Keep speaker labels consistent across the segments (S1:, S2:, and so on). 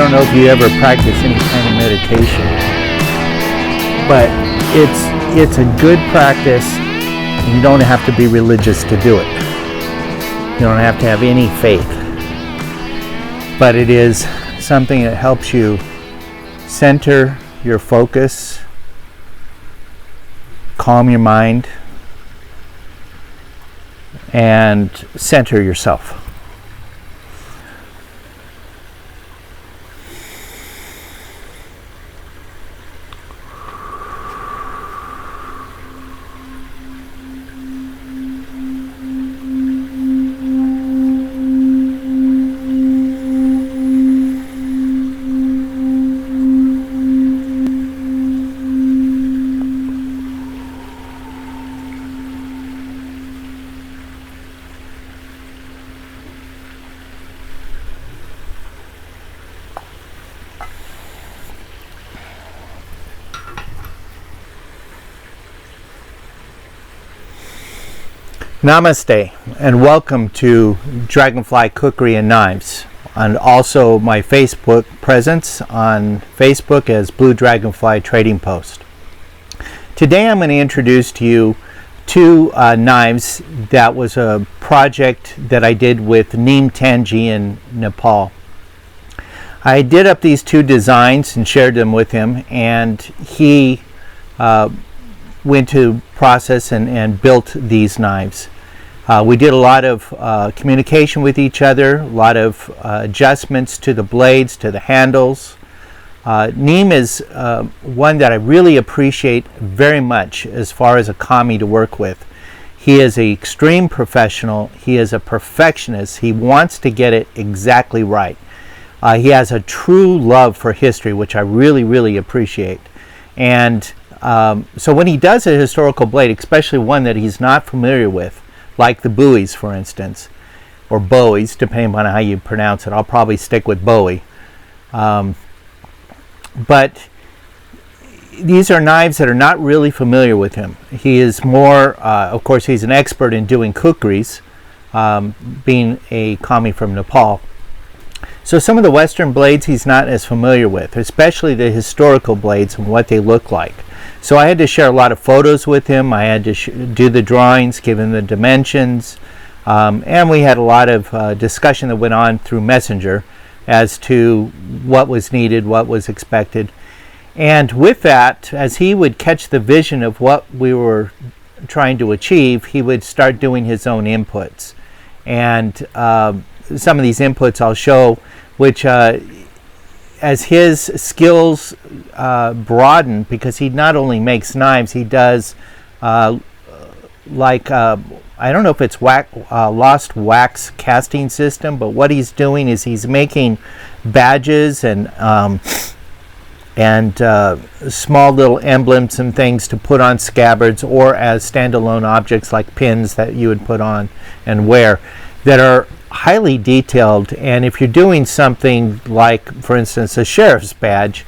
S1: don't know if you ever practice any kind of meditation, but it's a good practice. You don't have to be religious to do it. You don't have to have any faith. But it is something that helps you center your focus, calm your mind, and center yourself. Namaste and welcome to Dragonfly Khukuri Knives, and also my Facebook presence on Facebook as Blue Dragonfly Trading Post. Today I'm going to introduce to you two knives that was a project that I did with Neem Tanji in Nepal. I did up these two designs and shared them with him, and he went to process and built these knives. We did a lot of communication with each other, a lot of adjustments to the blades, to the handles. Neem is one that I really appreciate very much as far as a kami to work with. He is an extreme professional. He is a perfectionist. He wants to get it exactly right. He has a true love for history, which I really appreciate. And so when he does a historical blade, especially one that he's not familiar with, like the Bowies, for instance, or Bowies, depending on how you pronounce it. I'll probably stick with Bowie. But these are knives that are not really familiar with him. He is more, of course, he's an expert in doing kukuris, being a kami from Nepal. So some of the Western blades he's not as familiar with, especially the historical blades and what they look like. So I had to share a lot of photos with him. I had to do the drawings, give him the dimensions, and we had a lot of discussion that went on through Messenger as to what was needed, what was expected. And with that, as he would catch the vision of what we were trying to achieve, he would start doing his own inputs. And some of these inputs I'll show, which as his skills broaden, because he not only makes knives, he does I don't know if it's lost wax casting system, but what he's doing is he's making badges and small little emblems and things to put on scabbards or as standalone objects like pins that you would put on and wear that are highly detailed. And if you're doing something like, for instance, a sheriff's badge,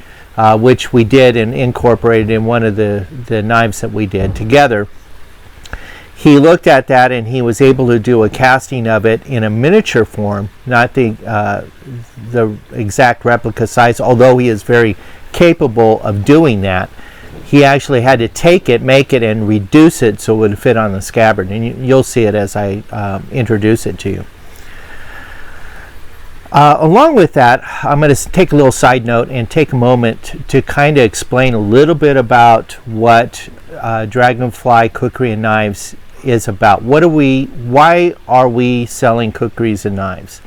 S1: which we did and incorporated in one of the knives that we did together, he looked at that and he was able to do a casting of it in a miniature form, not the exact replica size, although he is very capable of doing that. He actually had to take it, make it, and reduce it so it would fit on the scabbard, and you'll see it as I introduce it to you. Along with that, I'm going to take a little side note and take a moment to kind of explain a little bit about what Dragonfly Khukuri Knives is about. Why are we selling kukuris and knives?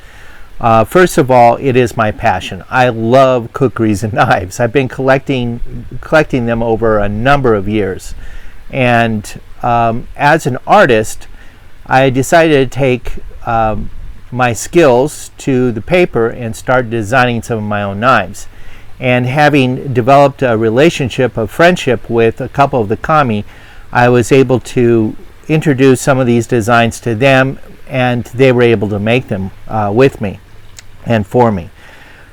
S1: First of all, it is my passion. I love kukuris and knives. I've been collecting them over a number of years. And as an artist, I decided to take my skills to the paper and start designing some of my own knives. And having developed a relationship of friendship with a couple of the kami, I was able to introduce some of these designs to them, and they were able to make them with me and for me.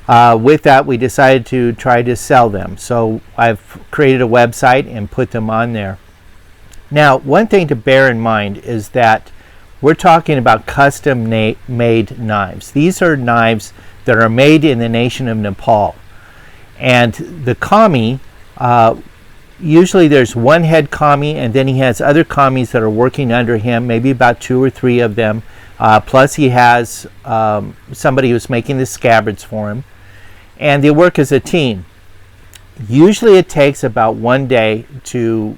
S1: With that, we decided to try to sell them. So I've created a website and put them on there. Now, one thing to bear in mind is that we're talking about custom made knives. These are knives that are made in the nation of Nepal. And the kami, usually there's one head kami, and then he has other kamis that are working under him, maybe about 2 or 3 of them. Plus he has somebody who's making the scabbards for him. And they work as a team. Usually it takes about 1 day to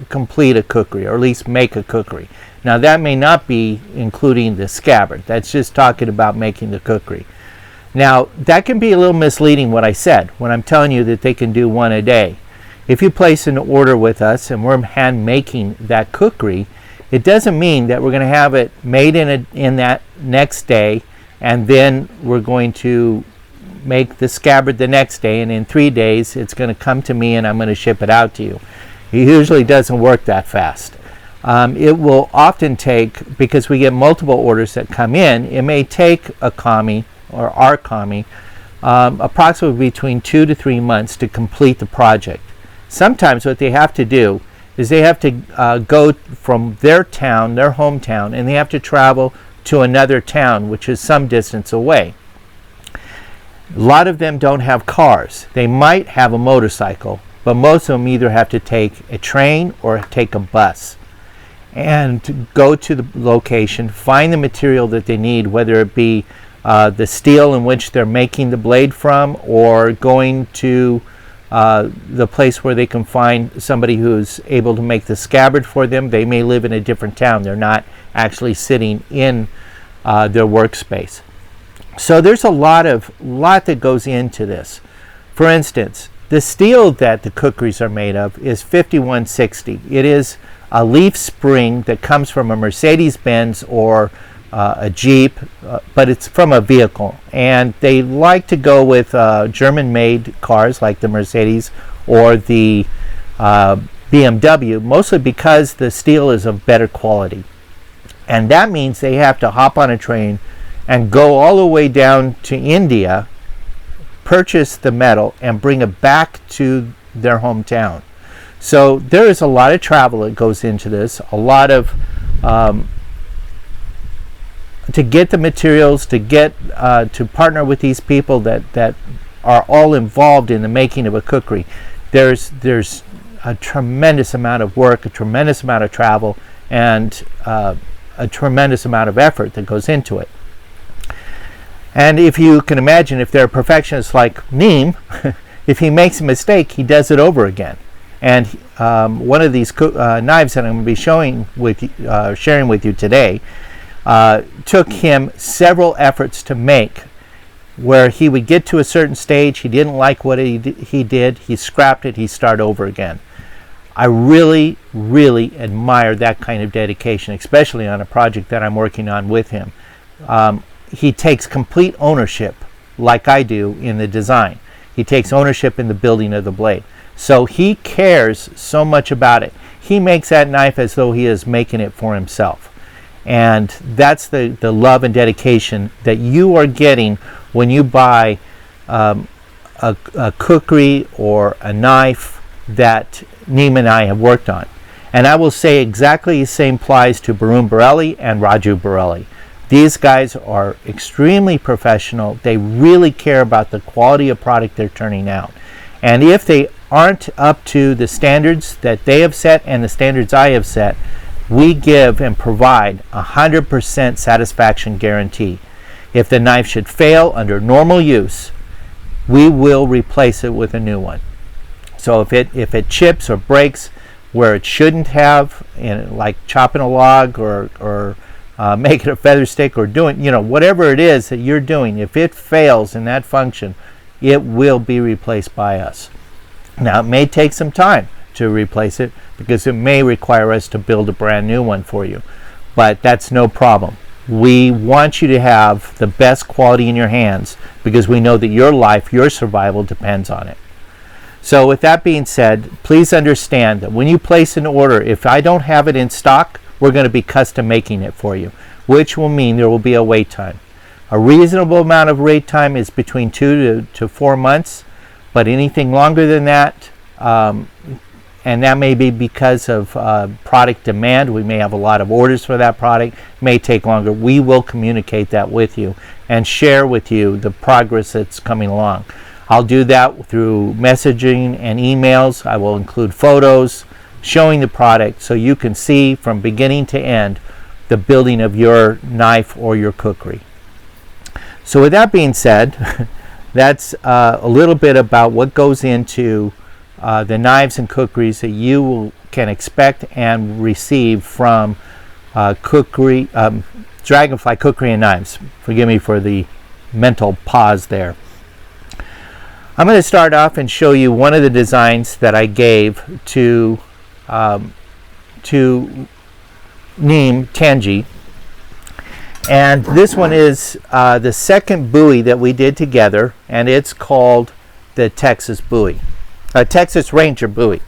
S1: complete a kukri, or at least make a kukri. Now that may not be including the scabbard. That's just talking about making the kukri. Now that can be a little misleading, what I said, when I'm telling you that they can do 1 a day. If you place an order with us and we're hand making that kukri, it doesn't mean that we're going to have it made in that next day, and then we're going to make the scabbard the next day, and in 3 days it's going to come to me and I'm going to ship it out to you. It usually doesn't work that fast. It will often take, because we get multiple orders that come in, it may take a kami, or our kami, approximately between 2 to 3 months to complete the project. Sometimes what they have to do is they have to go from their town, their hometown, and they have to travel to another town, which is some distance away. A lot of them don't have cars. They might have a motorcycle, but most of them either have to take a train or take a bus and go to the location, find the material that they need, whether it be the steel in which they're making the blade from, or going to the place where they can find somebody who's able to make the scabbard for them. They may live in a different town. They're not actually sitting in their workspace. So there's a lot that goes into this. For instance, the steel that the kukris are made of is 5160. It is a leaf spring that comes from a Mercedes-Benz or a Jeep, but it's from a vehicle. And they like to go with German-made cars like the Mercedes or the BMW, mostly because the steel is of better quality. And that means they have to hop on a train and go all the way down to India, purchase the metal, and bring it back to their hometown. So there is a lot of travel that goes into this, a lot of to get the materials, to get to partner with these people that are all involved in the making of a kukri. There's a tremendous amount of work, a tremendous amount of travel, and a tremendous amount of effort that goes into it. And if you can imagine, if they're perfectionists like Neem, if he makes a mistake, he does it over again. And one of these knives that I'm going to be sharing with you today took him several efforts to make, where he would get to a certain stage, he didn't like what he did, he scrapped it, he started over again. I really, really admire that kind of dedication, especially on a project that I'm working on with him. He takes complete ownership, like I do, in the design. He takes ownership in the building of the blade. So he cares so much about it. He makes that knife as though he is making it for himself. And that's the love and dedication that you are getting when you buy a kukri or a knife that Neem and I have worked on. And I will say exactly the same applies to Barun Borelli and Raju Borelli. These guys are extremely professional. They really care about the quality of product they're turning out. And if they aren't up to the standards that they have set and the standards I have set, we give and provide 100% satisfaction guarantee. If the knife should fail under normal use, we will replace it with a new one. So if it chips or breaks where it shouldn't have, like chopping a log or making a feather stick or doing, whatever it is that you're doing, if it fails in that function, it will be replaced by us. Now, it may take some time to replace it because it may require us to build a brand new one for you, but that's no problem. We want you to have the best quality in your hands because we know that your life, your survival depends on it. So with that being said, please understand that when you place an order, if I don't have it in stock, we're going to be custom making it for you, which will mean there will be a wait time. A reasonable amount of wait time is between 2 to 4 months, but anything longer than that, and that may be because of product demand. We may have a lot of orders for that product. It may take longer. We will communicate that with you and share with you the progress that's coming along. I'll do that through messaging and emails. I will include photos showing the product so you can see from beginning to end the building of your knife or your kukri. So with that being said, that's a little bit about what goes into the knives and kukris that you can expect and receive from Dragonfly Khukuri Knives. Forgive me for the mental pause there. I'm going to start off and show you one of the designs that I gave to Neem Tanji, and this one is the second Bowie that we did together, and it's called the Texas Ranger Bowie.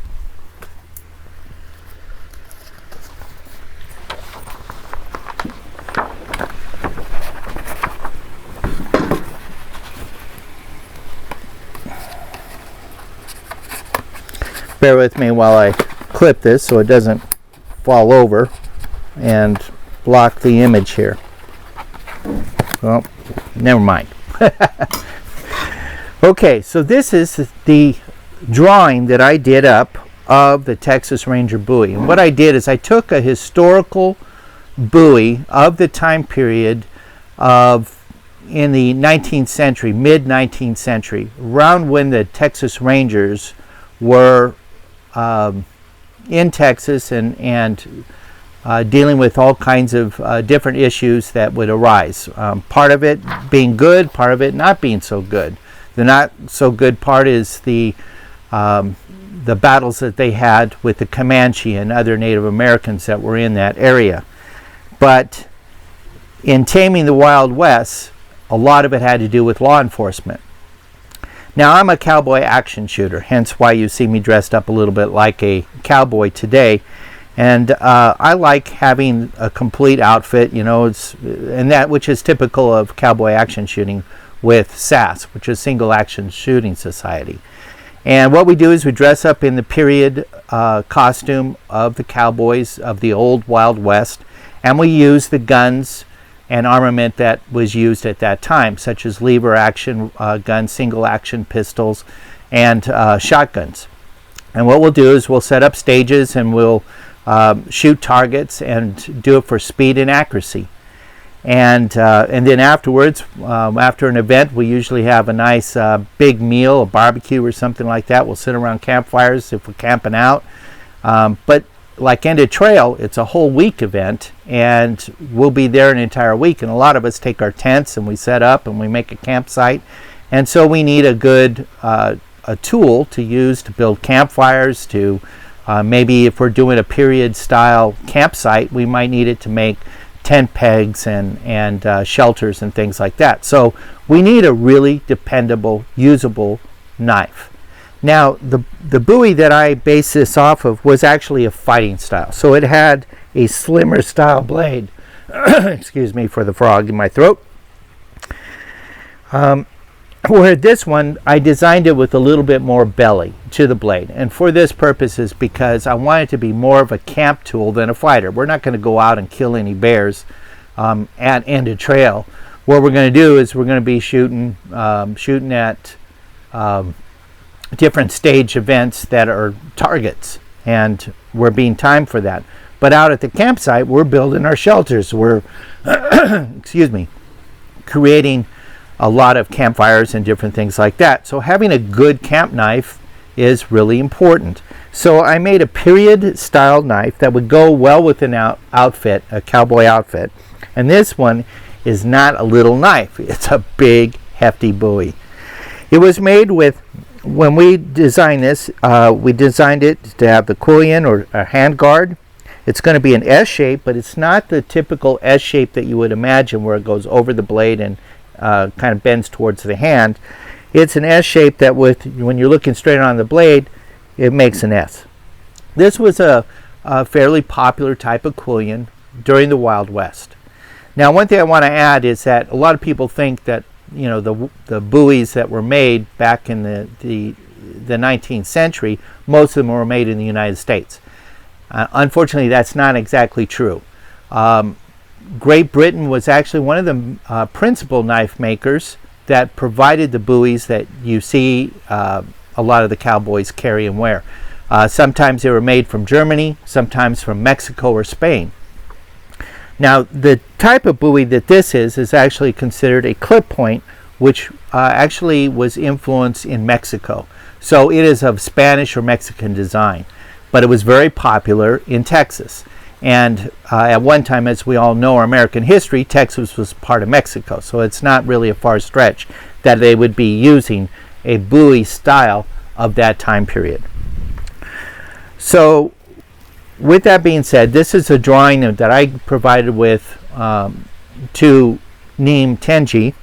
S1: Bear with me while I clip this so it doesn't fall over and block the image here. Well, never mind. Okay, so this is the drawing that I did up of the Texas Ranger Bowie. And what I did is I took a historical Bowie of the time period of in the 19th century, mid-19th century, around when the Texas Rangers were in Texas and dealing with all kinds of different issues that would arise. Part of it being good, part of it not being so good. The not so good part is the battles that they had with the Comanche and other Native Americans that were in that area. But in taming the Wild West, a lot of it had to do with law enforcement. Now, I'm a cowboy action shooter, hence why you see me dressed up a little bit like a cowboy today. And I like having a complete outfit, you know, and that which is typical of cowboy action shooting with SAS, which is Single Action Shooting Society. And what we do is we dress up in the period costume of the cowboys of the old Wild West, and we use the guns and armament that was used at that time, such as lever action guns, single action pistols, and shotguns. And what we'll do is we'll set up stages and we'll shoot targets and do it for speed and accuracy. And then afterwards, after an event, we usually have a nice big meal, a barbecue or something like that. We'll sit around campfires if we're camping out. But like Ended Trail, it's a whole week event, and we'll be there an entire week. And a lot of us take our tents and we set up and we make a campsite. And so we need a good a tool to use to build campfires, to maybe if we're doing a period style campsite, we might need it to make tent pegs and shelters and things like that. So we need a really dependable, usable knife. Now, the Bowie that I based this off of was actually a fighting style. So it had a slimmer style blade. Excuse me for the frog in my throat. Where this one, I designed it with a little bit more belly to the blade. And for this purpose is because I want it to be more of a camp tool than a fighter. We're not going to go out and kill any bears at Ended Trail. What we're going to do is we're going to be shooting at different stage events that are targets, and we're being timed for that. But out at the campsite, we're building our shelters. We're excuse me, creating a lot of campfires and different things like that. So having a good camp knife is really important. So I made a period style knife that would go well with an outfit, a cowboy outfit. And this one is not a little knife. It's a big, hefty Bowie. It was made with, when we designed this, we designed it to have the quillion or a hand guard. It's going to be an S shape, but it's not the typical S shape that you would imagine where it goes over the blade and kind of bends towards the hand. It's an S shape that when you're looking straight on the blade, it makes an S. This was a fairly popular type of quillion during the Wild West. Now, one thing I want to add is that a lot of people think that, you know, the buoys that were made back in the the 19th century, most of them were made in the United States. Unfortunately, that's not exactly true. Great Britain was actually one of the principal knife makers that provided the Bowies that you see a lot of the cowboys carry and wear. Sometimes they were made from Germany, sometimes from Mexico or Spain. Now, the type of Bowie that this is actually considered a clip point, which actually was influenced in Mexico. So it is of Spanish or Mexican design, but it was very popular in Texas. And at one time, as we all know, our American history, Texas was part of Mexico. So it's not really a far stretch that they would be using a Bowie style of that time period. So with that being said, this is a drawing that I provided with to Neem Tenji,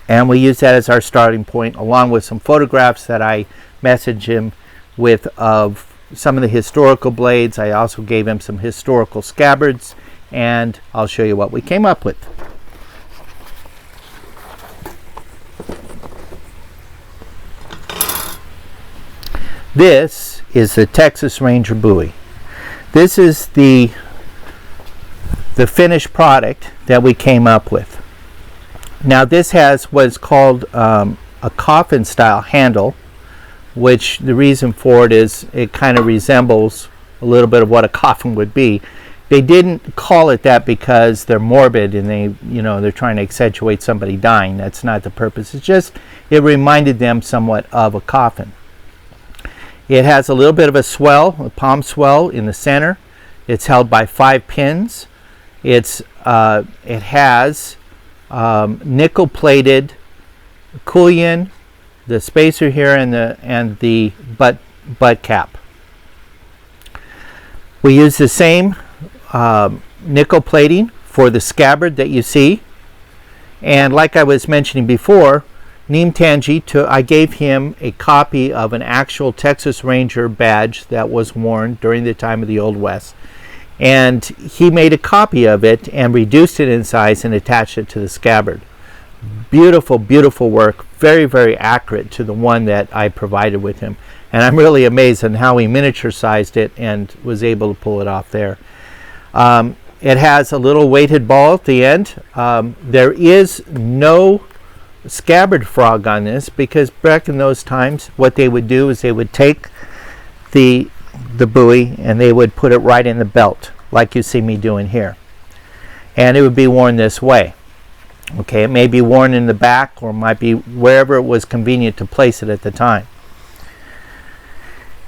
S1: and we use that as our starting point, along with some photographs that I messaged him with of some of the historical blades. I also gave him some historical scabbards, and I'll show you what we came up with. This is the Texas Ranger Bowie. This is the finished product that we came up with. Now this has what's called a coffin style handle, which the reason for it is it kind of resembles a little bit of what a coffin would be. They didn't call it that because they're morbid and they're trying to accentuate somebody dying. That's not the purpose. It's just it reminded them somewhat of a coffin. It has a little bit of a swell, a palm swell in the center. It's held by 5 pins. It has nickel-plated cullion, the spacer here, and the butt cap. We use the same nickel plating for the scabbard that you see, and like I was mentioning before, Neem Tenji, I gave him a copy of an actual Texas Ranger badge that was worn during the time of the Old West, and he made a copy of it and reduced it in size and attached it to the scabbard. Beautiful, beautiful work, very, very accurate to the one that I provided with him, and I'm really amazed on how he miniature sized it and was able to pull it off there. It has a little weighted ball at the end. There is no scabbard frog on this because back in those times what they would do is they would take the Bowie and they would put it right in the belt like you see me doing here, and it would be worn this way. Okay, it may be worn in the back or might be wherever it was convenient to place it at the time.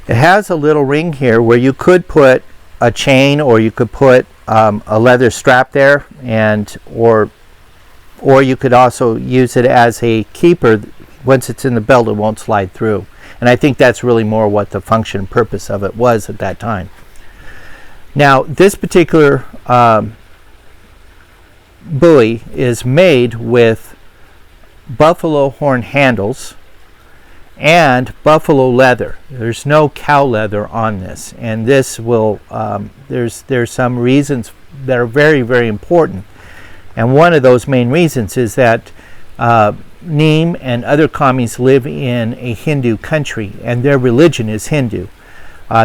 S1: It has a little ring here where you could put a chain or you could put a leather strap there, and or you could also use it as a keeper. Once it's in the belt, it won't slide through. And I think that's really more what the function and purpose of it was at that time. Now, this particular Bowie is made with buffalo horn handles and buffalo leather. There's no cow leather on this, and this will there's some reasons that are very, very important. And one of those main reasons is that Neem and other commies live in a Hindu country, and their religion is Hindu.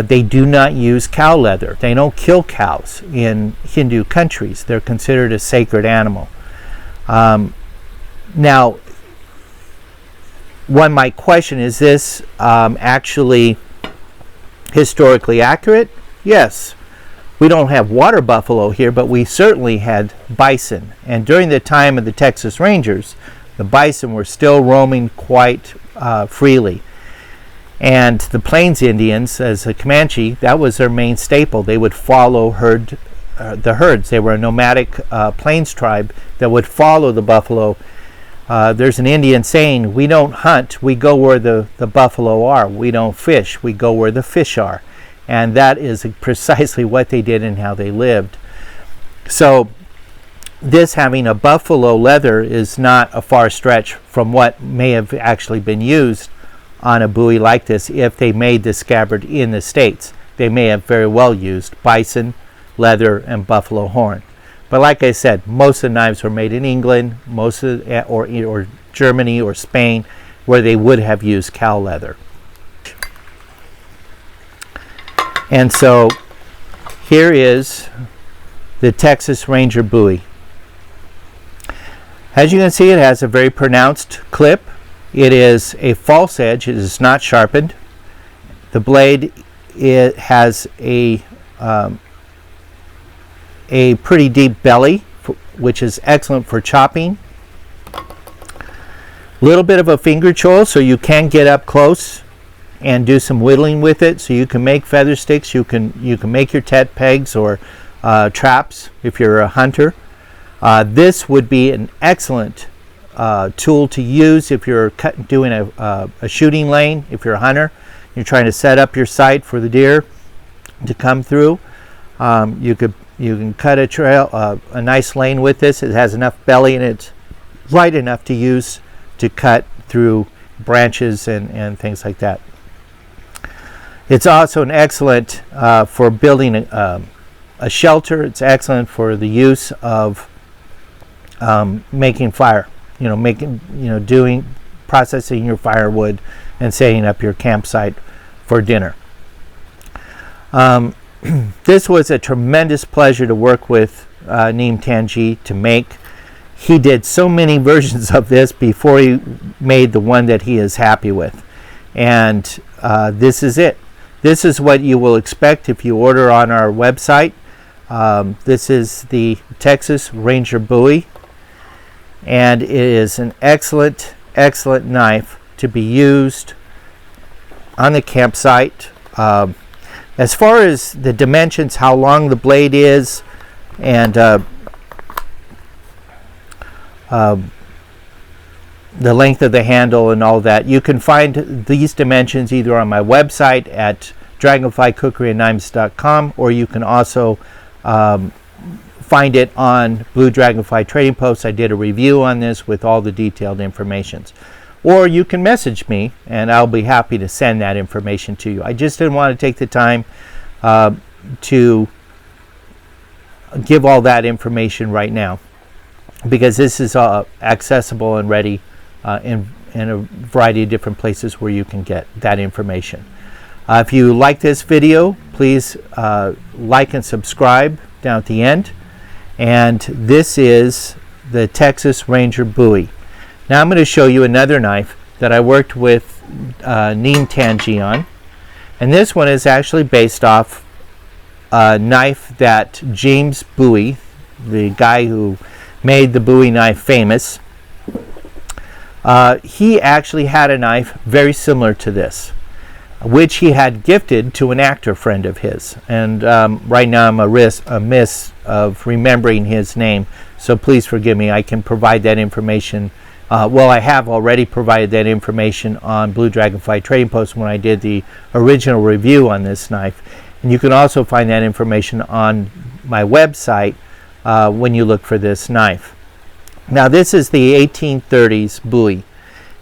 S1: They do not use cow leather. They don't kill cows in Hindu countries. They're considered a sacred animal. Now, one might question, is this actually historically accurate? Yes. We don't have water buffalo here, but we certainly had bison. And during the time of the Texas Rangers, the bison were still roaming quite freely. And the Plains Indians, as a Comanche, that was their main staple. They would follow the herds. They were a nomadic plains tribe that would follow the buffalo. There's an Indian saying, we don't hunt, we go where the buffalo are. We don't fish, we go where the fish are. And that is precisely what they did and how they lived. So this having a buffalo leather is not a far stretch from what may have actually been used on a Bowie like this. If they made this scabbard in the States, they may have very well used bison, leather, and buffalo horn. But like I said, most of the knives were made in England, or Germany or Spain, where they would have used cow leather. And so here is the Texas Ranger Bowie. As you can see, it has a very pronounced clip. It is a false edge. It is not sharpened. The blade, it has a pretty deep belly, which is excellent for chopping. Little bit of a finger choil, so you can get up close and do some whittling with it. So you can make feather sticks. You can make your tet pegs or traps if you're a hunter. This would be an excellent tool to use if you're doing a shooting lane. If you're a hunter, you're trying to set up your sight for the deer to come through. You can cut a trail, a nice lane with this. It has enough belly and it's light enough to use to cut through branches and things like that. It's also an excellent for building a shelter. It's excellent for the use of making fire. Processing your firewood and setting up your campsite for dinner. This was a tremendous pleasure to work with Neem Tanji to make. He did so many versions of this before he made the one that he is happy with. And this is it. This is what you will expect if you order on our website. This is the Texas Ranger Bowie. And it is an excellent, excellent knife to be used on the campsite. As far as the dimensions, how long the blade is, and the length of the handle and all that, you can find these dimensions either on my website at dragonflykhukuri.com, or you can also find it on Blue Dragonfly Trading Post. I did a review on this with all the detailed information. Or you can message me and I'll be happy to send that information to you. I just didn't want to take the time to give all that information right now, because this is accessible and ready in a variety of different places where you can get that information. If you like this video, please like and subscribe down at the end. And this is the Texas Ranger Bowie. Now I'm going to show you another knife that I worked with Neem Tanji on. And this one is actually based off a knife that James Bowie, the guy who made the Bowie knife famous, he actually had a knife very similar to this, which he had gifted to an actor friend of his. And right now I'm amiss of remembering his name, so please forgive me. I can provide that information. I have already provided that information on Blue Dragonfly Trading Post when I did the original review on this knife. And you can also find that information on my website when you look for this knife. Now this is the 1830s Bowie,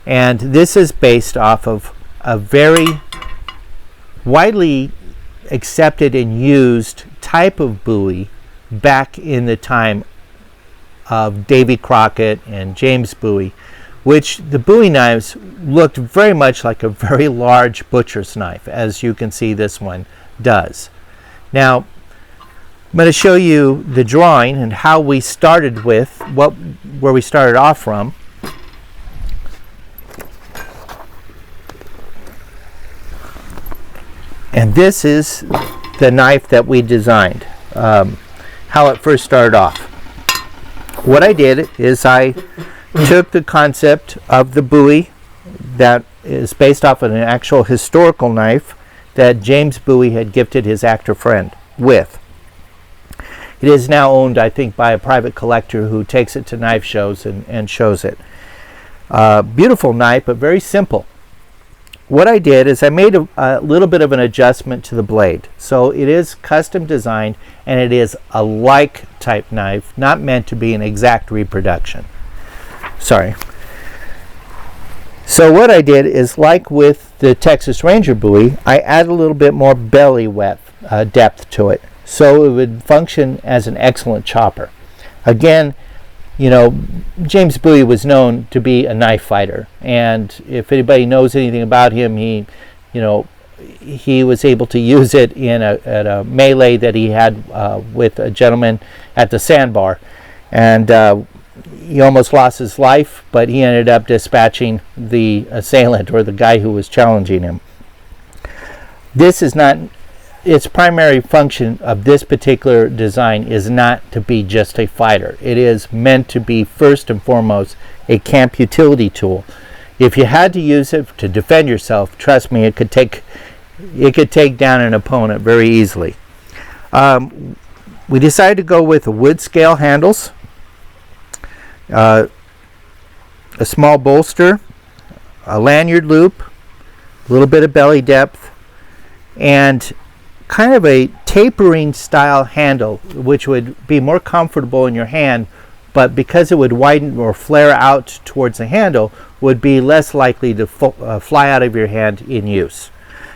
S1: and this is based off of a very widely accepted and used type of Bowie back in the time of Davy Crockett and James Bowie, which the Bowie knives looked very much like a very large butcher's knife, as you can see this one does. Now I'm going to show you the drawing and how we started with where we started off from. And this is the knife that we designed, how it first started off. What I did is I took the concept of the Bowie that is based off of an actual historical knife that James Bowie had gifted his actor friend with. It is now owned, I think, by a private collector who takes it to knife shows and shows it. Beautiful knife, but very simple. What I did is I made a little bit of an adjustment to the blade. So it is custom designed, and it is a like type knife, not meant to be an exact reproduction. Sorry. So what I did is, like with the Texas Ranger Bowie, I added a little bit more belly depth to it, so it would function as an excellent chopper. Again, you know, James Bowie was known to be a knife fighter, and if anybody knows anything about him, he, you know, he was able to use it at a melee that he had with a gentleman at the sandbar, and he almost lost his life, but he ended up dispatching the assailant, or the guy who was challenging him. This is not, its primary function of this particular design is not to be just a fighter. It is meant to be first and foremost a camp utility tool. If you had to use it to defend yourself, trust me, it could take down an opponent very easily. We decided to go with the wood scale handles, a small bolster, a lanyard loop, a little bit of belly depth, and kind of a tapering style handle, which would be more comfortable in your hand, but because it would widen or flare out towards the handle, would be less likely to fly out of your hand in use.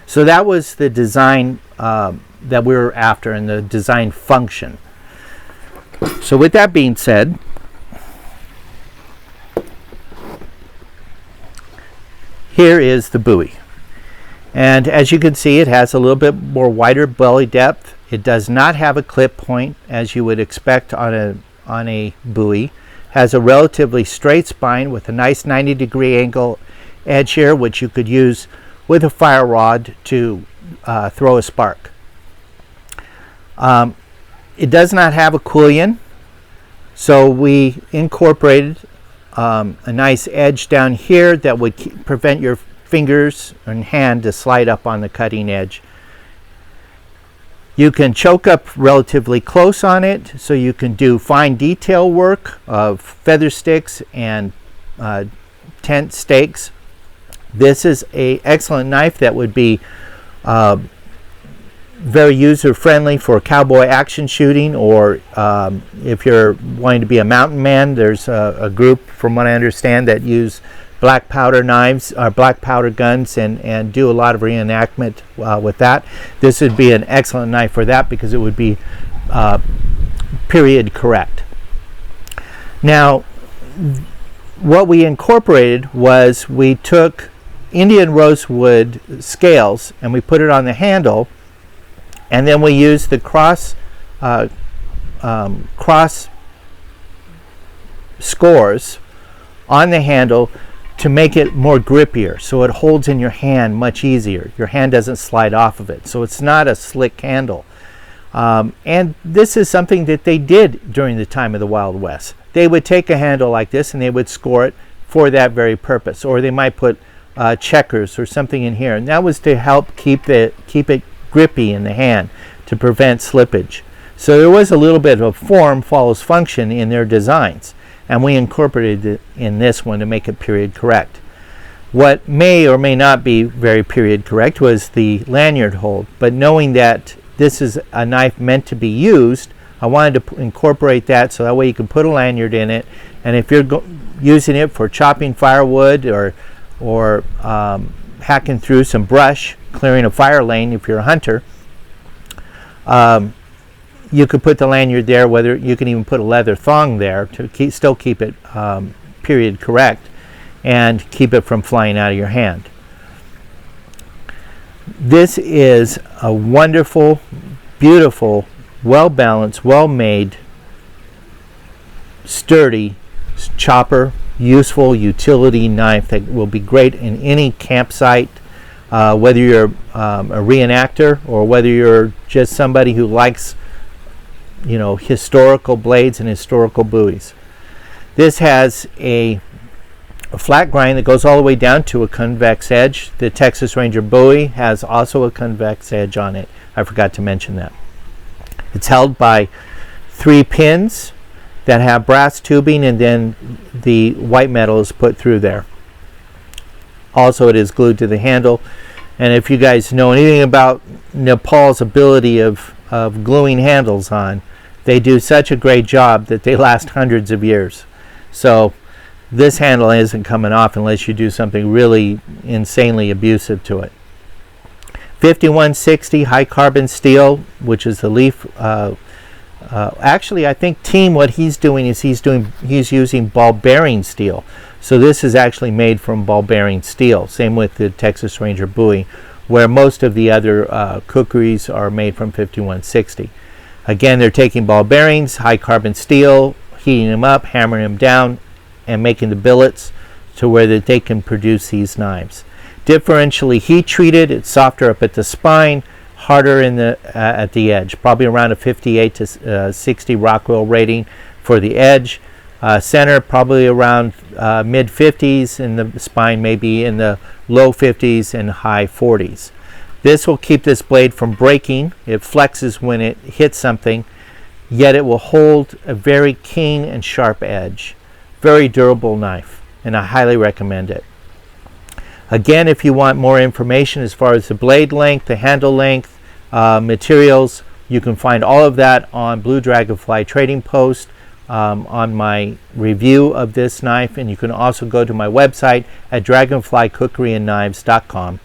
S1: So that was the design that we were after, and the design function. So with that being said, here is the Bowie. And as you can see, it has a little bit more wider belly depth. It does not have a clip point, as you would expect on a Bowie. Has a relatively straight spine with a nice 90-degree angle edge here, which you could use with a fire rod to throw a spark. It does not have a quillion, so we incorporated a nice edge down here that would prevent your fingers and hand to slide up on the cutting edge. You can choke up relatively close on it, so you can do fine detail work of feather sticks and tent stakes. This is an excellent knife that would be very user-friendly for cowboy action shooting, or if you're wanting to be a mountain man. There's a group, from what I understand, that use black powder knives, or black powder guns, and do a lot of reenactment with that. This would be an excellent knife for that, because it would be period correct. Now, what we incorporated was we took Indian rosewood scales and we put it on the handle, and then we used the cross scores on the handle to make it more grippier, so it holds in your hand much easier. Your hand doesn't slide off of it, so it's not a slick handle. And this is something that they did during the time of the Wild West. They would take a handle like this and they would score it for that very purpose, or they might put checkers or something in here, and that was to help keep it grippy in the hand to prevent slippage. So there was a little bit of form follows function in their designs, and we incorporated it in this one to make it period correct. What may or may not be very period correct was the lanyard hold, but knowing that this is a knife meant to be used, I wanted to incorporate that so that way you can put a lanyard in it, and if you're using it for chopping firewood or hacking through some brush, clearing a fire lane if you're a hunter, you could put the lanyard there. Whether you can even put a leather thong there to still keep it period correct and keep it from flying out of your hand. This is a wonderful, beautiful, well-balanced, well-made, sturdy chopper, useful utility knife that will be great in any campsite, whether you're a reenactor or whether you're just somebody who likes, historical blades and historical buoys. This has a flat grind that goes all the way down to a convex edge. The Texas Ranger Bowie has also a convex edge on it. I forgot to mention that. It's held by 3 pins that have brass tubing, and then the white metal is put through there. Also, it is glued to the handle, and if you guys know anything about Nepal's ability of gluing handles on, they do such a great job that they last hundreds of years. So this handle isn't coming off unless you do something really insanely abusive to it. 5160 high carbon steel, which is the leaf. Actually, I think what he's doing is he's using ball bearing steel. So this is actually made from ball bearing steel. Same with the Texas Ranger Bowie, where most of the other kukuris are made from 5160. Again, they're taking ball bearings, high carbon steel, heating them up, hammering them down, and making the billets to where that they can produce these knives. Differentially heat treated, it's softer up at the spine, harder in the at the edge, probably around a 58 to 60 Rockwell rating for the edge. Center probably around mid 50s, and the spine maybe in the low 50s and high 40s. This will keep this blade from breaking. It flexes when it hits something, yet it will hold a very keen and sharp edge. Very durable knife, and I highly recommend it. Again, if you want more information as far as the blade length, the handle length, materials, you can find all of that on Blue Dragonfly Trading Post on my review of this knife, and you can also go to my website at dragonflykhukuri.com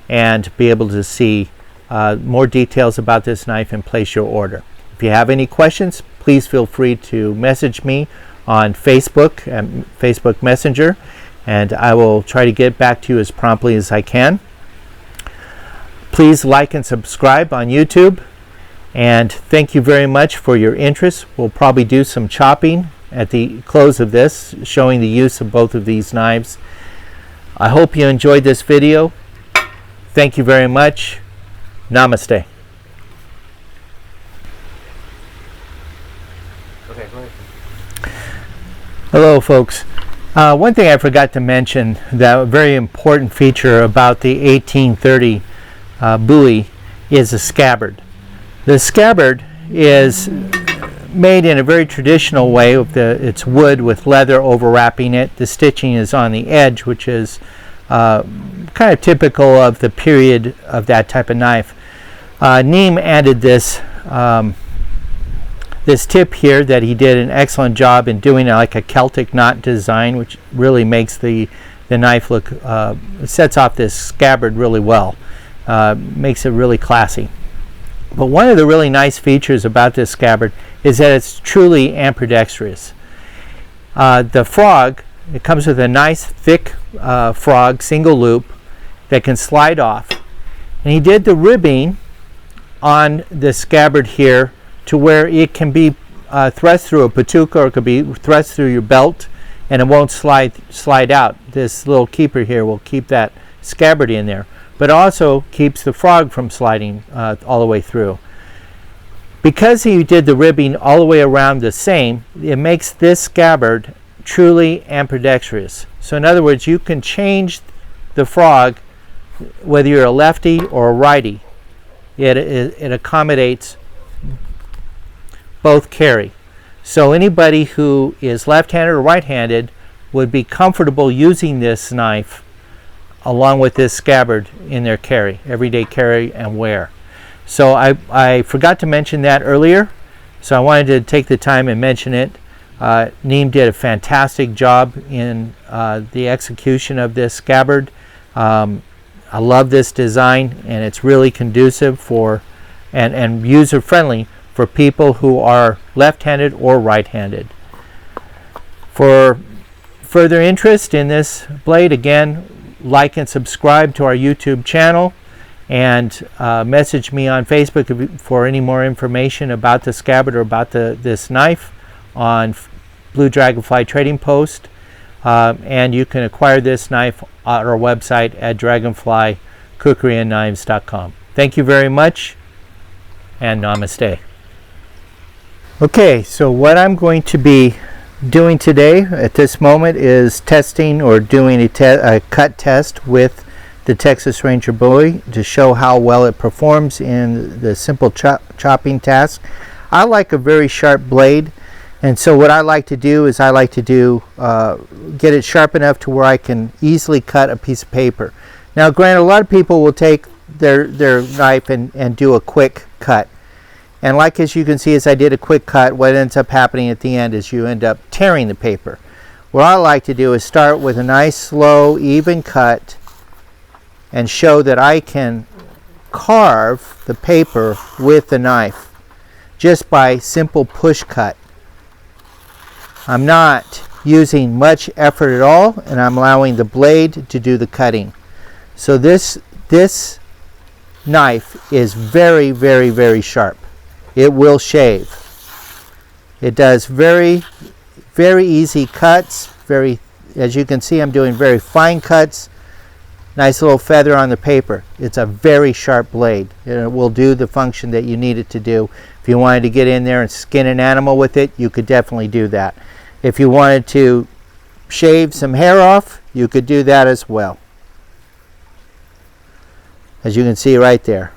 S1: and be able to see more details about this knife and place your order. If you have any questions, please feel free to message me on Facebook and Facebook Messenger, and I will try to get back to you as promptly as I can. Please like and subscribe on YouTube, and thank you very much for your interest. We'll probably do some chopping at the close of this, showing the use of both of these knives. I hope you enjoyed this video. Thank you very much. Namaste.
S2: Okay, go ahead.
S1: Hello, folks. One thing I forgot to mention, that very important feature about the 1830 Bowie is the scabbard. The scabbard is made in a very traditional way. It's wood with leather overwrapping it. The stitching is on the edge, which is kind of typical of the period of that type of knife. Neem added this this tip here that he did an excellent job in doing, like a Celtic knot design, which really makes the knife look, sets off this scabbard really well, makes it really classy. But one of the really nice features about this scabbard is that it's truly ambidextrous. The frog, it comes with a nice thick frog, single loop, that can slide off. And he did the ribbing on the scabbard here to where it can be thrust through a patuka, or it could be thrust through your belt, and it won't slide out. This little keeper here will keep that scabbard in there, but also keeps the frog from sliding all the way through. Because he did the ribbing all the way around the same, it makes this scabbard truly ambidextrous. So in other words, you can change the frog whether you're a lefty or a righty. It accommodates both carry. So anybody who is left-handed or right-handed would be comfortable using this knife along with this scabbard in their carry, everyday carry and wear. So I forgot to mention that earlier, so I wanted to take the time and mention it. Neem did a fantastic job in the execution of this scabbard. I love this design, and it's really conducive for and user-friendly for people who are left-handed or right-handed. For further interest in this blade, again, like and subscribe to our YouTube channel, and message me on Facebook for any more information about the scabbard or about this knife on Blue Dragonfly Trading Post. And you can acquire this knife at our website at dragonflykhukuri.com. Thank you very much, and namaste. Okay, so what I'm going to be doing today at this moment is testing or doing a cut test with the Texas Ranger Bowie to show how well it performs in the simple chopping task. I like a very sharp blade, and so what I like to do is get it sharp enough to where I can easily cut a piece of paper. Now granted, a lot of people will take their knife and do a quick cut. And like as you can see, as I did a quick cut, what ends up happening at the end is you end up tearing the paper. What I like to do is start with a nice, slow, even cut and show that I can carve the paper with the knife just by simple push cut. I'm not using much effort at all, and I'm allowing the blade to do the cutting. So this knife is very, very, very sharp. It will shave. It does very, very easy cuts. As you can see, I'm doing very fine cuts. Nice little feather on the paper. It's a very sharp blade, and it will do the function that you need it to do. If you wanted to get in there and skin an animal with it, you could definitely do that. If you wanted to shave some hair off, you could do that as well. As you can see right there.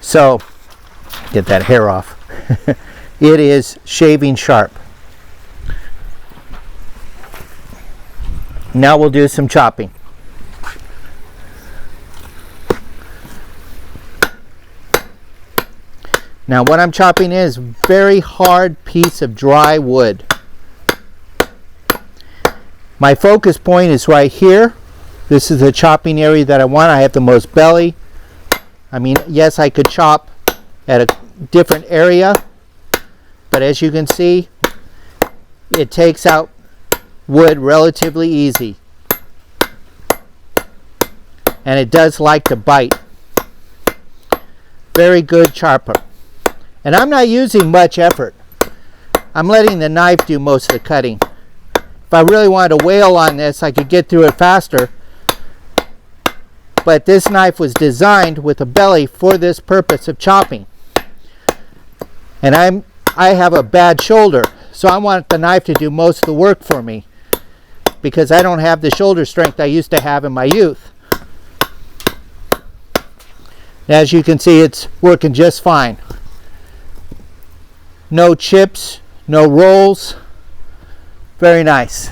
S1: So, get that hair off. It is shaving sharp. Now we'll do some chopping. Now what I'm chopping is a very hard piece of dry wood. My focus point is right here. This is the chopping area that I want. I have the most belly. I mean, yes, I could chop at a different area, but as you can see, it takes out wood relatively easy, and it does like to bite. Very good chopper, and I'm not using much effort. I'm letting the knife do most of the cutting. If I really wanted to wail on this, I could get through it faster, but this knife was designed with a belly for this purpose of chopping, and I have a bad shoulder, so I want the knife to do most of the work for me, because I don't have the shoulder strength I used to have in my youth. As you can see, it's working just fine. No chips, no rolls. Very nice.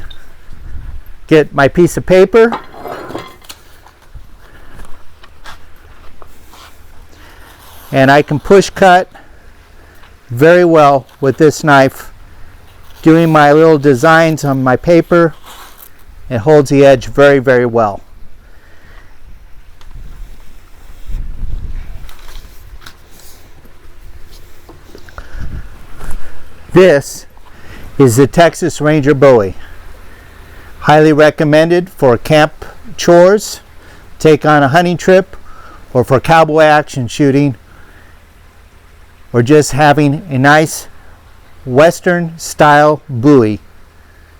S1: Get my piece of paper. And I can push cut very well with this knife, doing my little designs on my paper. It holds the edge very, very well. This is the Texas Ranger Bowie. Highly recommended for camp chores, take on a hunting trip, or for cowboy action shooting, or just having a nice Western style Bowie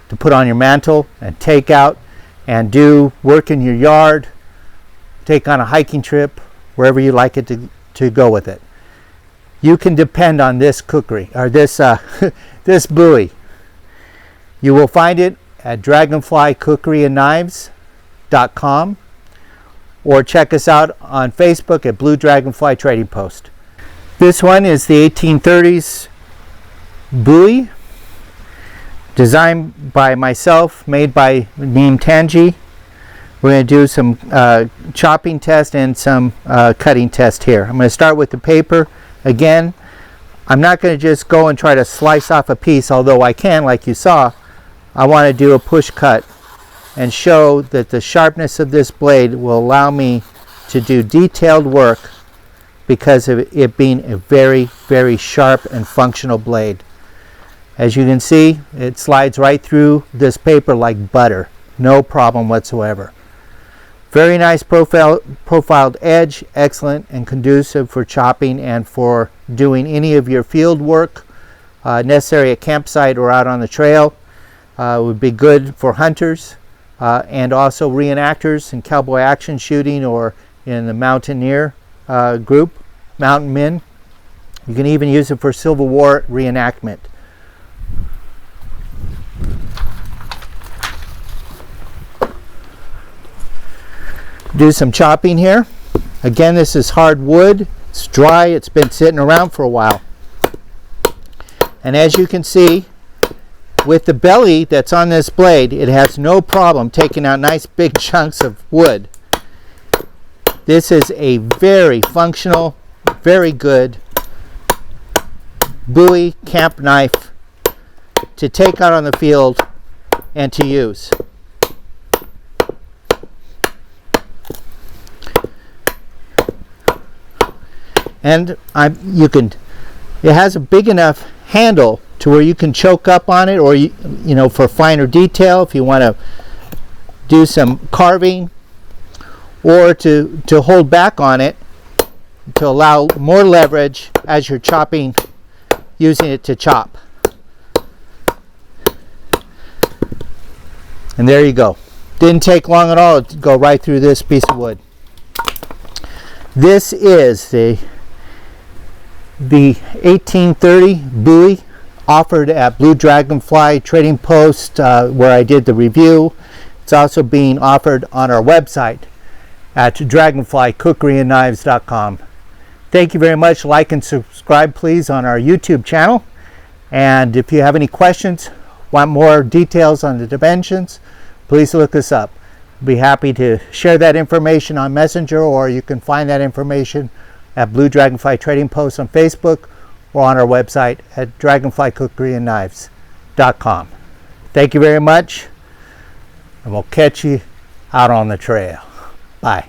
S1: to put on your mantle and take out and do work in your yard, take on a hiking trip, wherever you like it to go with it. You can depend on this kukuri, or this Bowie. You will find it at Dragonfly Khukuri Knives.com, or check us out on Facebook at Blue Dragonfly Trading Post. This one is the 1830s Bowie, designed by myself, made by Neem Tanji. We're going to do some chopping test and some cutting test here. I'm going to start with the paper. Again, I'm not going to just go and try to slice off a piece, although I can, like you saw. I want to do a push cut and show that the sharpness of this blade will allow me to do detailed work because of it being a very, very sharp and functional blade. As you can see, it slides right through this paper like butter. No problem whatsoever. Very nice profiled edge, excellent and conducive for chopping and for doing any of your field work necessary at campsite or out on the trail. Would be good for hunters and also reenactors in cowboy action shooting or in the mountaineer group, mountain men. You can even use it for Civil War reenactment. Do some chopping here. Again, this is hard wood. It's dry. It's been sitting around for a while. And as you can see, with the belly that's on this blade, it has no problem taking out nice big chunks of wood. This is a very functional, very good Bowie camp knife to take out on the field and to use. And it has a big enough handle to where you can choke up on it, or you know, for finer detail, if you want to do some carving or to hold back on it to allow more leverage as you're chopping, using it to chop. And there you go. Didn't take long at all to go right through this piece of wood. This is the 1830 Bowie, offered at Blue Dragonfly Trading Post, where I did the review. It's also being offered on our website at dragonflykhukuriknives.com. Thank you very much. Like and subscribe please on our YouTube channel. And if you have any questions, want more details on the dimensions, please look us up. Be happy to share that information on Messenger, or you can find that information at Blue Dragonfly Trading Post on Facebook or on our website at dragonflykhukuriknives.com. Thank you very much, and we'll catch you out on the trail. Bye.